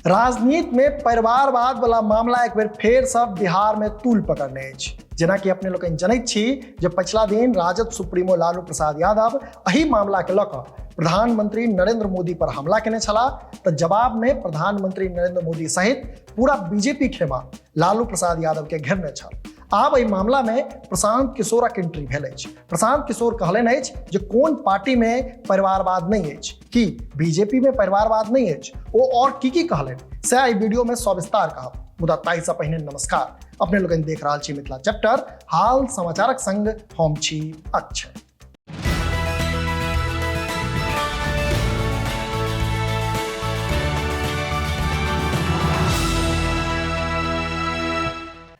राजनीति में परिवारवाद वाला मामला एक बेर फेर सब बिहार में तूल पकड़ने अछि। जेना कि अपने लोग जनैत छी जे पिछला दिन राजद सुप्रीमो लालू प्रसाद यादव एही मामला के लऽ प्रधानमंत्री नरेंद्र मोदी पर हमला केने छला, तो जवाब में प्रधानमंत्री नरेंद्र मोदी सहित पूरा बीजेपी खेमा लालू प्रसाद यादव के घेरने छल। आब एहि मामला में प्रशांत किशोरक एंट्री भेल अछि। प्रशांत किशोर कहलनि अछि जे कोन पार्टी में परिवारवाद नहीं अछि, कि बीजेपी में परिवारवाद नहीं अछि, ओ और की कहलनि से एहि वीडियो में सविस्तार कहब। मुदा ताहि से पहिने नमस्कार, अपने लोगन देख रहल छी मिथिला चैप्टर, हाल समाचारक संग हम छी अक्षय।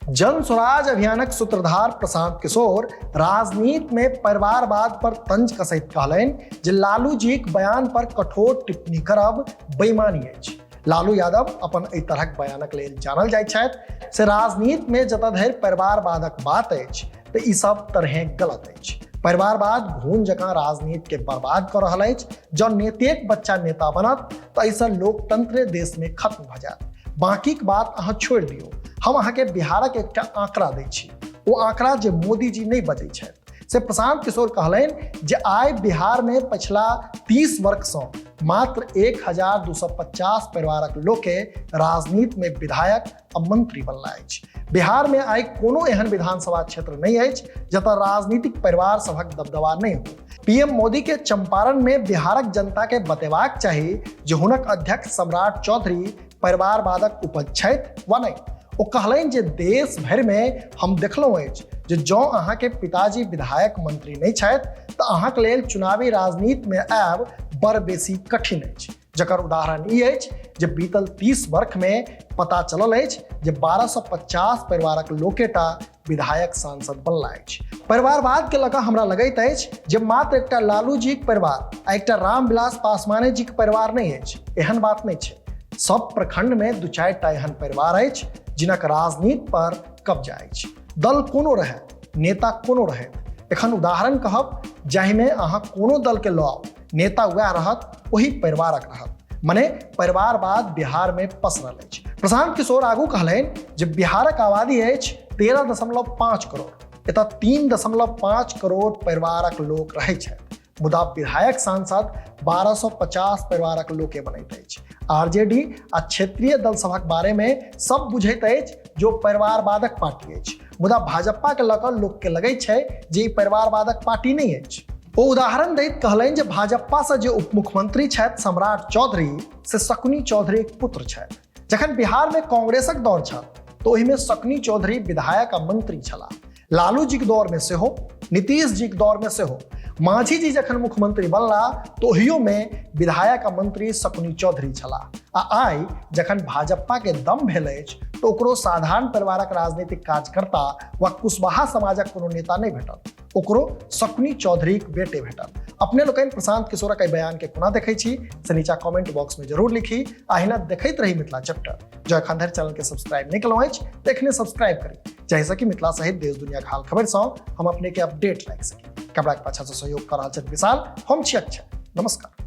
जन स्वराज अभियानक सूत्रधार प्रशांत किशोर राजनीति में परिवारवाद पर तंज कसैत कहलनि जे लालू जीक बयान पर कठोर टिप्पणी करब बेईमानी अछि। लालू यादव अपन एहि तरहक बयानक लेल जानल जाइत छथि से राजनीति में जतऽ धरि परिवारवादक बात अछि तऽ ई सब तरहे गलत अछि। परिवारवाद घून जकाँ राजनीति के बर्बाद कर रहल अछि। जँ नेतेक बच्चा नेता बनत तऽ एहिसँ लोकतंत्र देश में खत्म भऽ जायत। बाकी के बात अहाँ छोड़ दियौ। हम अहाँ के बिहारक एकटा आंकड़ा दै छी, वो आंकड़ा जे मोदी जी नहीं बजै छथि से प्रशांत किशोर कहलनि जे आइ बिहार में पिछला 30 वर्ष से मात्र 1250 परिवारक लोक के राजनीति में विधायक आ मंत्री बनला अछि। बिहार में आइ कोनो एहन विधानसभा क्षेत्र नहीं अछि जतऽ राजनीतिक परिवार सभक दबदबा नहीं हो। पीएम मोदी के चंपारण में बिहारक जनता के बतेबाक चाही जे हुनक अध्यक्ष सम्राट चौधरी परिवारवादक उपज छथि वा नहीं। ओ कहलनि जे देश भर में हम देखलहुँ अछि जे जँ अहाँ के पिताजी विधायक मंत्री नहीं छथि तऽ अहाँ के लेल चुनावी राजनीति में आयब बड़ बेसी कठिन अछि। जकर उदाहरण ई अछि जे बीतल 30 वर्ष में पता चलल अछि जे 1250 परिवारक लोकेटा विधायक सांसद बनला अछि। परिवारवाद के लऽ कऽ हमरा लगैत अछि जे मात्र एकटा लालू जी के परिवार आ एकटा रामविलास पासवान जी के परिवार नहीं अछि, एहन बात नहीं छै। सब प्रखंड में 2-4 टा एहन परिवार अछि जिनक राजनीति पर कब्जा अछि। दल कोनो रहे, नेता कोनो रहे, एखन उदाहरण कहब जाहि में अहाँ कोनो दल के लऽ आउ, नेता वह रहत, वही परिवारक रहत। मने परिवारवाद बिहार में पसरल अछि। प्रशांत किशोर आगू कहलनि जे बिहारक आबादी अछि 13.5 करोड़, एतऽ 3.5 करोड़ परिवारक लोक रहै छथि। मुदा विधायक सांसद 1250 परिवारक लोके बनैत अछि। आरजेडी आ क्षेत्रीय दल सभक बारे में सब बुझैत अछि जो परिवारवादक पार्टी अछि। मुदा भाजपा के लऽ कऽ लोक के लगै छै जे ई परिवारवादक पार्टी नहीं अछि। ओ उदाहरण दैत कहलनि जे भाजपा से जे उप मुख्यमंत्री छथि सम्राट चौधरी से शकुनी चौधरी के पुत्र छथि। जखन बिहार में कांग्रेसक दौर छल तो ओहि में शकुनी चौधरी विधायक आ मंत्री छलाह। लालू जी के दौर में सेहो, नीतीश जी के दौर में सेहो, मांझी जी जखन मुख्यमंत्री बनला तो ओहियो में विधायक आ मंत्री शकुनी चौधरी छलाह। आ आइ जखन भाजपा के दम भेल अछि तो ओकरो साधारण परिवारक राजनीतिक कार्यकर्ता वा कुशवाहा समाजक कोनो नेता नहीं भेटल, ओकरो शकुनी चौधरी के बेटे भेटल। अपने लोकनि प्रशांत किशोरक एहि बयान के कोना देखै छी से नीचा कमेंट बॉक्स में जरूर लिखी। अहिना देखैत रही मिथिला चैप्टर। जो एखन धरि चैनल के सब्सक्राइब नहीं केलहुँ अछि तऽ एखने सब्सक्राइब करी, जाहिसँ कि मिथिला सहित देश दुनिया के हाल खबर सँ हम अपने के अपडेट लागि सकी। कैमरा के पाछा से सहयोग कर रहल छथि विशाल, हम छी अक्षय। नमस्कार।